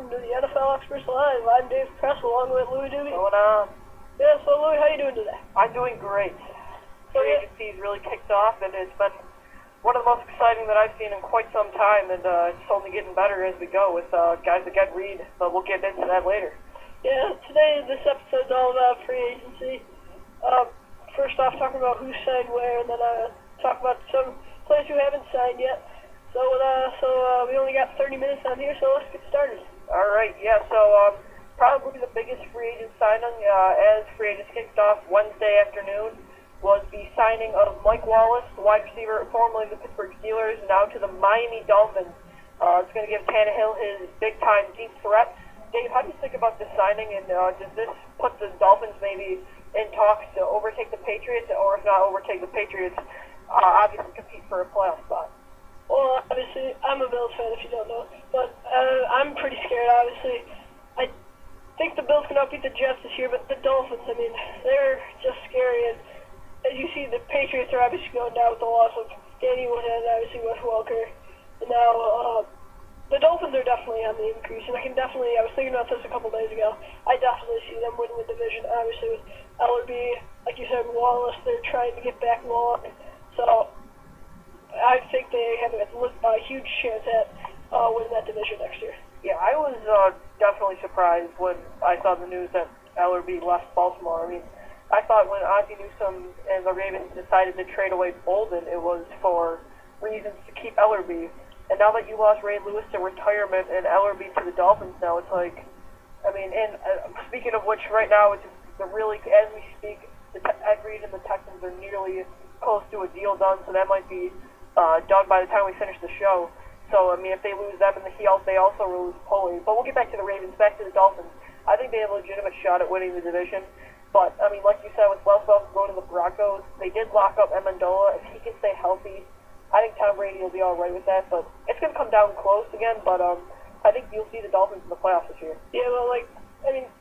welcome to the NFL Experts Live. I'm Dave Press along with Louis Doobie. What's going on? Yeah, so Louis, how you doing today? I'm doing great. So, Free agency's really kicked off, and it's been one of the most exciting that I've seen in quite some time, and it's only getting better as we go with guys that get read, but we'll get into that later. Yeah, today this episode's all about free agency. First off, talking about who signed where, and then talk about some players who haven't signed yet. So we only got 30 minutes on here, so let's get started. All right, yeah, so probably the biggest free agent signing as free agents kicked off Wednesday afternoon was the signing of Mike Wallace, the wide receiver formerly of the Pittsburgh Steelers, now to the Miami Dolphins. It's going to give Tannehill his big-time deep threat. Dave, how do you think about this signing, and does this put the Dolphins maybe in talks to overtake the Patriots, or if not overtake the Patriots, obviously compete for a playoff spot? Well, obviously, I'm a Bills fan, if you don't know, but I'm pretty scared, obviously. I think the Bills can outbeat the Jets this year, but the Dolphins, I mean, they're just scary, and as you see, the Patriots are obviously going down with the loss of Danny Woodhead, obviously Wes Welker, and now the Dolphins are definitely on the increase, and I was thinking about this a couple days ago, I definitely see them winning the division, obviously with Ellerbe, like you said, Wallace, they're trying to get back long, so I think they have a huge chance at winning that division next year. Yeah, I was definitely surprised when I saw the news that Ellerbe left Baltimore. I mean, I thought when Ozzie Newsome and the Ravens decided to trade away Bolden, it was for reasons to keep Ellerbe. And now that you lost Ray Lewis to retirement and Ellerbe to the Dolphins now, it's like, I mean, and speaking of which, right now, it's really, as we speak, Ed Reed and the Texans are nearly close to a deal done, so that might be done by the time we finish the show. So, I mean, if they lose them and they also lose Pulley. But we'll get back to the Ravens, back to the Dolphins. I think they have a legitimate shot at winning the division. But, I mean, like you said, with Wes Welker going to the Broncos, they did lock up Amendola. If he can stay healthy, I think Tom Brady will be all right with that. But it's going to come down close again. But I think you'll see the Dolphins in the playoffs this year. Yeah, well,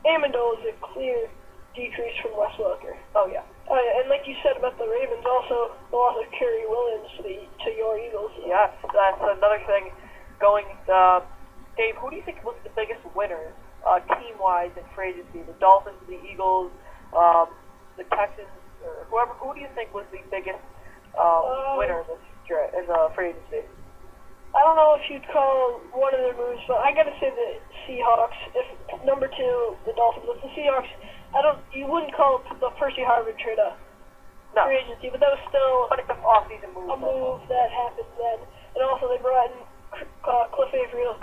Amendola is a clear decrease from Wes Welker. Oh, yeah. And like you said about the Ravens, also the loss of Kerry Williams to your Eagles. Yes, that's another thing going. Dave, who do you think was the biggest winner team-wise in free agency? The Dolphins, the Eagles, the Texans, or whoever? Who do you think was the biggest winner in free agency? I don't know if you'd call one of their moves, but I gotta say the Seahawks. If number two, the Dolphins, if the Seahawks, you wouldn't call the Percy Harvin trade a free agency, but that was still it's an off-season move. A move that happened then, and also they brought in Cliff Averill.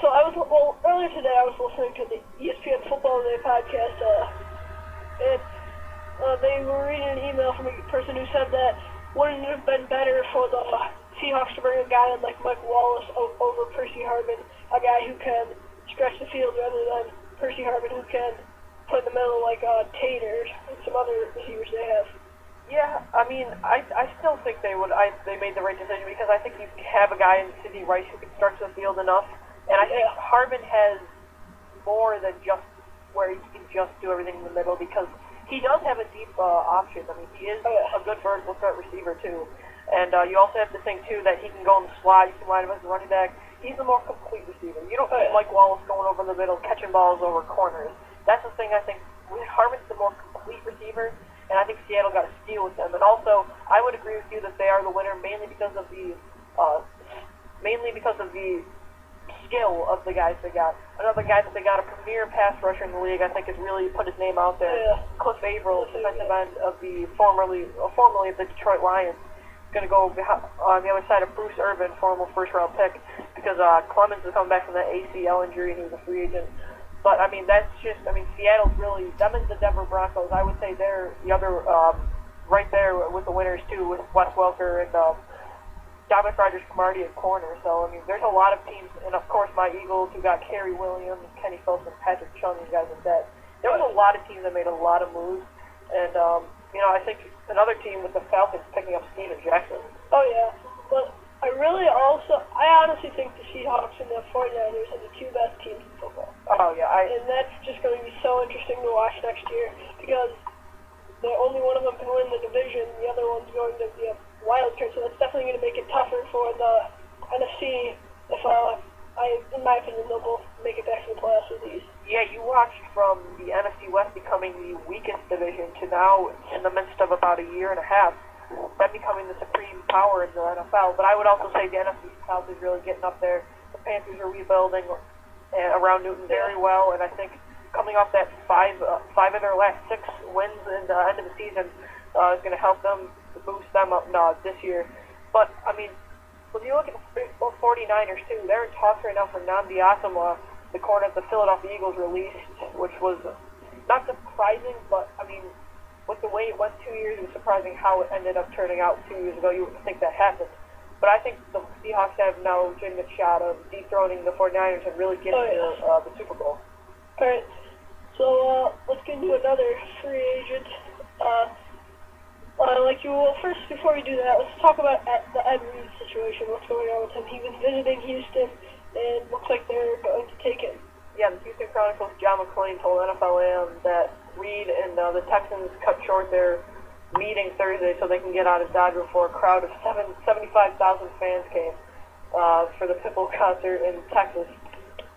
So earlier today I was listening to the ESPN Football Day podcast, and they were reading an email from a person who said that wouldn't it have been better for the Seahawks to bring a guy in like Mike Wallace over Percy Harvin, a guy who can stretch the field rather than Percy Harvin who can play in the middle like Tater and some other receivers they have. Yeah, I mean, I still think they made the right decision because I think you have a guy in Sidney Rice who can stretch the field enough, and I think Harvin has more than just where he can just do everything in the middle because he does have a deep option. I mean, he is a good vertical threat receiver too, and you also have to think too that he can go on the slide. You can line him as a running back. He's the more complete receiver. You don't see Mike Wallace going over the middle, catching balls over corners. That's the thing I think. Harvin's the more complete receiver, and I think Seattle got a steal with them. And also, I would agree with you that they are the winner mainly because of the skill of the guys they got. Another guy that they got, a premier pass rusher in the league, I think has really put his name out there. Yeah. Cliff Averill, defensive end of the formerly of the Detroit Lions, going to go on the other side of Bruce Irvin, former first-round pick, because Clemens is coming back from that ACL injury and he was a free agent. But, I mean, Seattle's really, them and the Denver Broncos, I would say they're the other, right there with the winners, too, with Wes Welker and Dominic Rodgers-Cromartie at corner. So, I mean, there's a lot of teams, and, of course, my Eagles, who got Kerry Williams, Kenny Phillips, and Patrick Chung, these guys in debt. There was a lot of teams that made a lot of moves, and, I think another team with the Falcons picking up Steven Jackson. Oh, yeah. But I honestly think the Seahawks and the 49ers are the two best teams in football. Oh, yeah. And that's just going to be so interesting to watch next year because only one of them can win the division, the other one's going to be a wild card, so that's definitely going to make it tougher for the NFC if in my opinion, they'll both make it back to the playoffs with these. Yeah, you watched from the NFC West becoming the weakest division to now, in the midst of about a year and a half, them becoming the supreme power in the NFL. But I would also say the NFC South is really getting up there. The Panthers are rebuilding around Newton very well, and I think coming off that five of their last 6 wins in the end of the season is going to help them boost them up this year. But, I mean, when you look at the 49ers, too, they're in talks right now for Nnamdi Asomugha, the corner that the Philadelphia Eagles released, which was not surprising, but, I mean, with the way it went 2 years, it was surprising how it ended up turning out 2 years ago. You wouldn't think that happened. But I think the Seahawks have now a legitimate shot of dethroning the 49ers and really getting to the Super Bowl. All right. So let's get into another free agent. First, before we do that, let's talk about the Ed Reed situation. What's going on with him? He was visiting Houston, and looks like they're going to take him. Yeah, the Houston Chronicles' John McClain told NFLExperts that Reed and the Texans cut short their meeting Thursday so they can get out of Dodge before a crowd of 75,000 fans came for the Pitbull concert in Texas.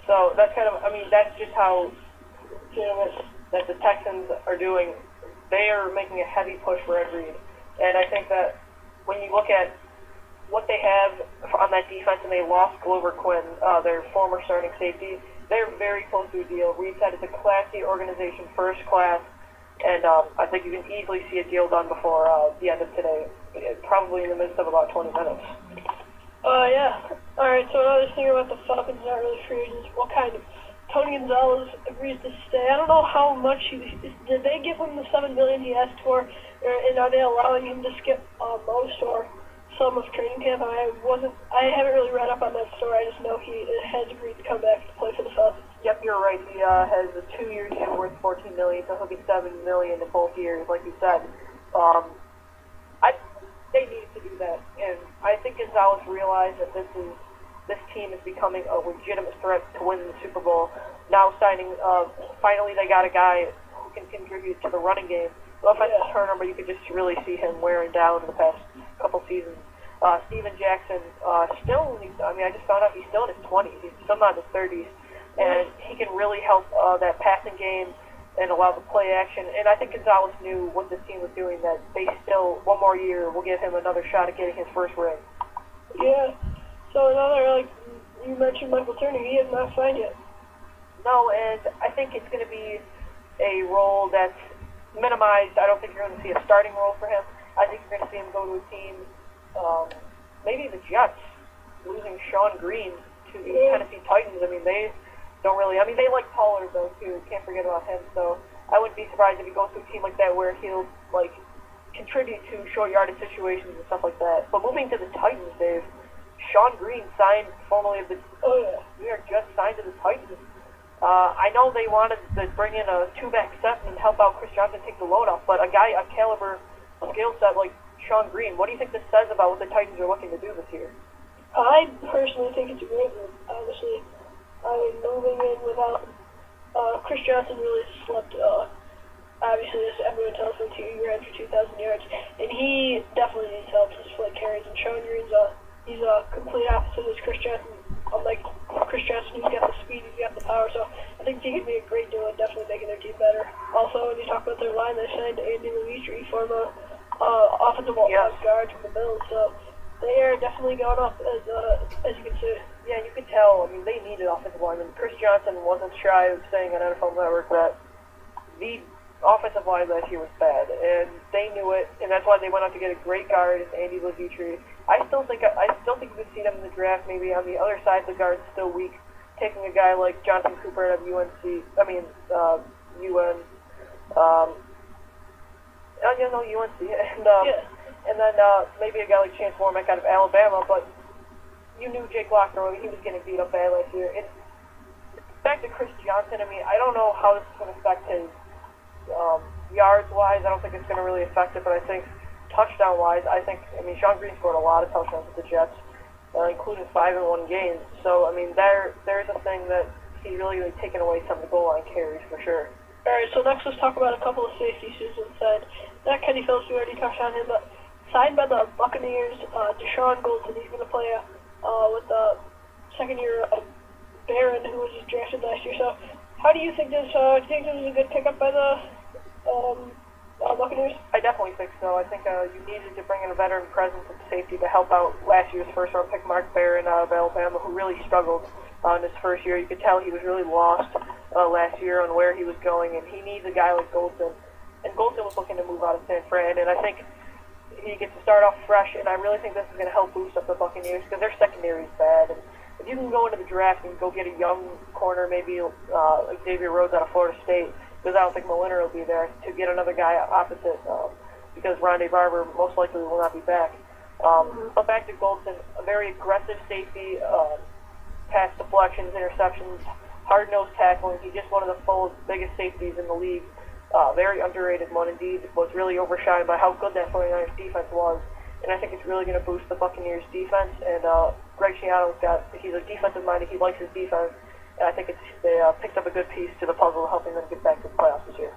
So that's that's just how that the Texans are doing. They are making a heavy push for Ed Reed. And I think that when you look at what they have on that defense, and they lost Glover Quinn, their former starting safety, they're very close to a deal. Reed said it's a classy organization, first class, and I think you can easily see a deal done before the end of today, probably in the midst of about 20 minutes. Yeah. All right, so another thing about the Falcons, not really free agents. What kind of? Tony Gonzalez agrees to stay. I don't know how much did they give him the $7 million he asked for, and are they allowing him to skip most or some of training camp? I haven't really read up on that story. I just know he has agreed to come back to play for the Falcons. Yep, you're right. He has a 2-year deal worth $14 million, so he'll be $7 million in both years, like you said. They needed to do that, and I think Gonzalez realized that this team is becoming a legitimate threat to win the Super Bowl. Now signing, finally they got a guy who can contribute to the running game. The offensive turnover, you could just really see him wearing down in the past couple seasons. Steven Jackson, I just found out he's still in his 20s. He's still not in his 30s. And he can really help that passing game and allow the play action. And I think Gonzalez knew what this team was doing, that they still, one more year, will give him another shot at getting his first ring. Yeah. So another, you mentioned Michael Turner, he has not signed yet. No, and I think it's going to be a role that's minimized. I don't think you're going to see a starting role for him. I think you're going to see him go to a team, maybe the Jets, losing Sean Green to the Tennessee Titans. They don't really, they like Pollard, though, too. Can't forget about him. So I wouldn't be surprised if he goes to a team like that where he'll, contribute to short yardage situations and stuff like that. But moving to the Titans, Dave, Sean Green signed formerly of the New York Jets, signed to the Titans. I know they wanted to bring in a 2-back set and help out Chris Johnson take the load off, but a caliber skill set like Sean Green, what do you think this says about what the Titans are looking to do this year? I personally think it's a great move, honestly. Moving in without Chris Johnson really slept, obviously, as everyone tells him, he ran for 2,000 yards, and he definitely needs help. His flight carries, and Sean Green's he's a complete opposite of Chris Johnson. Unlike Chris Johnson, he's got the speed, he's got the power, so I think he could be a great duo and definitely making their team better. Also, when you talk about their line, they signed Andy Levitre, former offensive guard from the Bills, so they are definitely going up, as you can see. Yeah, you can tell. They needed offensive line. Chris Johnson wasn't shy of saying on NFL Network that the offensive line last year was bad, and they knew it, and that's why they went out to get a great guard, Andy Levitre. I still think you could see them in the draft. Maybe on the other side, the guard's still weak. Taking a guy like Jonathan Cooper out of UN. UNC, and then maybe a guy like Chance Warmack out of Alabama. But you knew Jake Locker, he was getting beat up bad last year. Back to Chris Johnson. I don't know how this is going to affect his yards-wise. I don't think it's going to really affect it, but I think touchdown-wise, Sean Green scored a lot of touchdowns with the Jets, including 5 in one game. So, there's a thing that he's really taken away some of the goal line carries for sure. All right, so next let's talk about a couple of safeties who's inside. That Kenny Phillips, we already touched on him, but signed by the Buccaneers, Deshaun Goldson, he's going to play with the second year of Barron, who was drafted last year. So, how do you think this? Do you think this was a good pickup by the Buccaneers? I definitely think so. I think you needed to bring in a veteran presence at safety to help out last year's first-round pick, Mark Barron, out of Alabama, who really struggled in his first year. You could tell he was really lost last year on where he was going, and he needs a guy like Golson. And Golson was looking to move out of San Fran, and I think he gets to start off fresh, and I really think this is going to help boost up the Buccaneers because their secondary is bad. And if you can go into the draft and go get a young corner, maybe like Xavier Rhodes out of Florida State, because I don't think Molinner will be there, to get another guy opposite, because Rondé Barber most likely will not be back. But back to Golson, a very aggressive safety, pass deflections, interceptions, hard-nosed tackling. He's just one of the biggest safeties in the league. Very underrated one indeed. Was really overshadowed by how good that 49ers defense was. And I think it's really going to boost the Buccaneers defense. And Greg Schiano's he's a defensive minded. He likes his defense. And I think they picked up a good piece to the puzzle, helping them get back to the playoffs this year.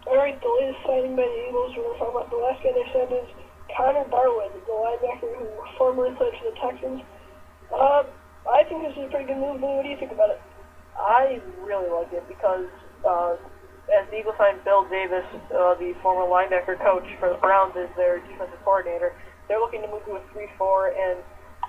All right, the latest signing by the Eagles, we're going to talk about the last guy they signed is Connor Barwin, the linebacker who formerly played for the Texans. I think this is a pretty good move. What do you think about it? I really like it because as the Eagles signed Bill Davis, the former linebacker coach for the Browns, as their defensive coordinator, they're looking to move to a 3-4, and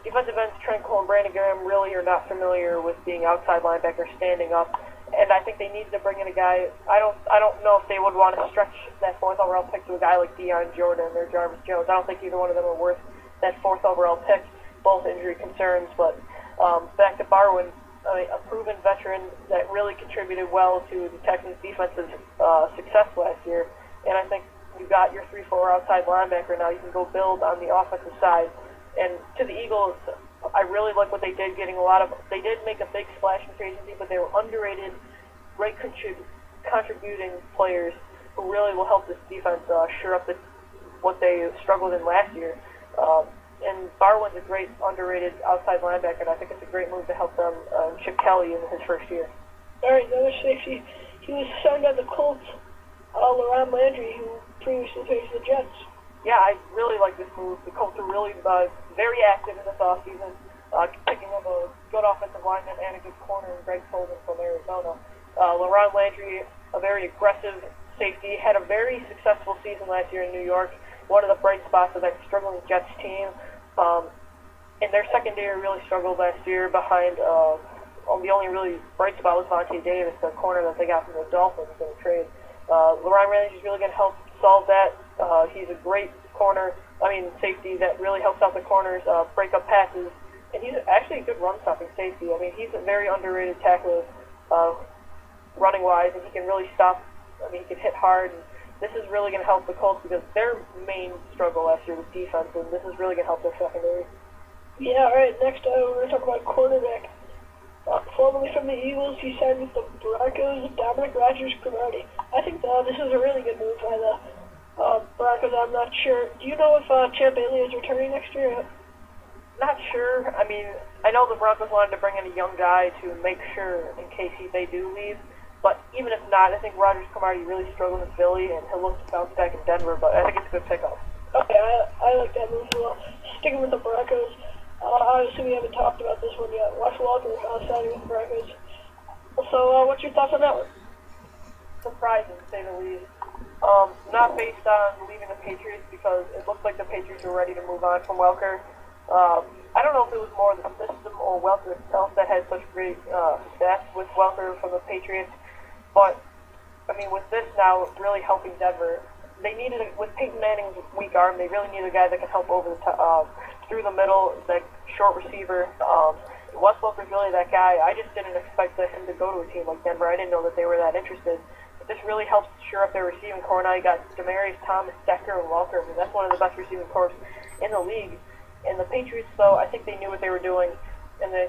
defensive ends Trent Cole and Brandon Graham really are not familiar with being outside linebackers standing up, and I think they needed to bring in a guy. I don't know if they would want to stretch that 4th overall pick to a guy like Deion Jordan or Jarvis Jones. I don't think either one of them are worth that 4th overall pick, both injury concerns. But back to Barwin, a proven veteran that really contributed well to the Texans' defensive success last year. And I think you got your 3-4 outside linebacker now. You can go build on the offensive side. And to the Eagles, I really like what they did, getting they did make a big splash in free agency, but they were underrated, great contributing players who really will help this defense shore up what they struggled in last year. And Barwin's a great underrated outside linebacker, and I think it's a great move to help them Chip Kelly in his first year. All right, the other safety, he was signed by the Colts, LaRon Landry, who previously played for the Jets. Yeah, I really like this move. The Colts are really very active in this offseason, picking up a good offensive lineman and a good corner in Greg Colden from Arizona. LaRon Landry, a very aggressive safety, had a very successful season last year in New York. One of the bright spots of that struggling Jets team. And their secondary really struggled last year behind, the only really bright spot was Vontae Davis, the corner that they got from the Dolphins in a trade. LaRon Landry is really going to help solve that. He's a great safety that really helps out the corners, break up passes, and he's actually a good run-stopping safety. I mean, he's a very underrated tackler running-wise, and he can really stop. He can hit hard, and this is really going to help the Colts because their main struggle last year was defense, and this is really going to help their secondary. Yeah, all right, next we're going to talk about quarterback. Formerly from the Eagles, he signed with the Broncos, Dominic Rodgers-Cromartie. I think this is a really good move by the Broncos. I'm not sure. Do you know if Champ Bailey is returning next year? Not sure. I know the Broncos wanted to bring in a young guy to make sure in case they do leave. But even if not, I think Rodgers-Cromartie really struggled in Philly, and he'll look to bounce back in Denver. But I think it's a good pickup. Okay, I like that move as well. Sticking with the Broncos, obviously we haven't talked about this one yet. Wes Welker signing with the Broncos. So what's your thoughts on that one? Surprising, to say the least. Not based on leaving the Patriots, because it looks like the Patriots were ready to move on from Welker. I don't know if it was more the system or Welker itself that had such great stats with Welker from the Patriots, but with this now really helping Denver, they needed with Peyton Manning's weak arm, they really need a guy that can help over the through the middle, that short receiver. Wes Welker's really that guy. I just didn't expect him to go to a team like Denver. I didn't know that they were that interested. But this really helps shore up their receiving core. Now you got Demaryius Thomas, Decker, and Welker. That's one of the best receiving cores in the league. And the Patriots, though, I think they knew what they were doing, and they